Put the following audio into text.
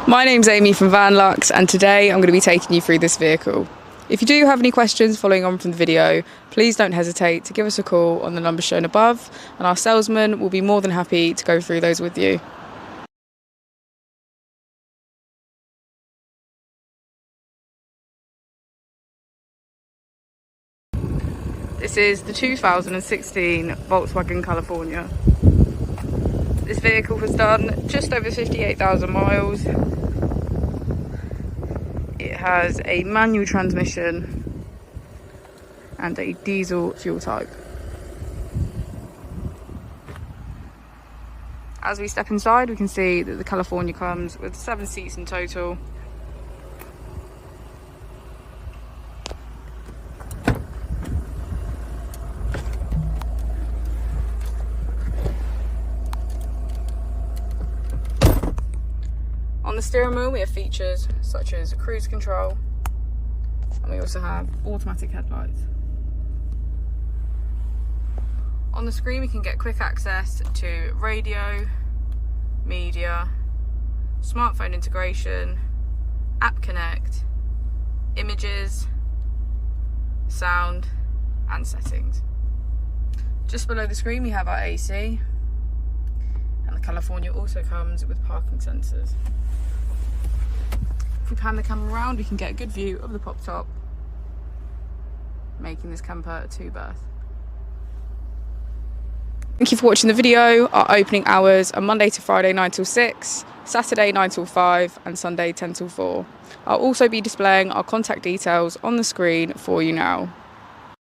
My name's Amy from Vanlux, and today I'm going to be taking you through this vehicle. If you do have any questions following on from the video, please don't hesitate to give us a call on the number shown above, and our salesman will be more than happy to go through those with you. This is the 2016 Volkswagen California. This vehicle has done just over 58,000 miles. It has a manual transmission and a diesel fuel type. As we step inside, we can see that the California comes with 7 seats in total. On the steering wheel we have features such as cruise control, and we also have automatic headlights. On the screen we can get quick access to radio, media, smartphone integration, app connect, images, sound and settings. Just below the screen we have our AC, and the California also comes with parking sensors. If we pan the camera around, we can get a good view of the pop top, making this camper a 2-berth. Thank you for watching the video. Our opening hours are Monday to Friday 9 till 6, Saturday 9 till 5 and Sunday 10 till 4. I'll also be displaying our contact details on the screen for you now.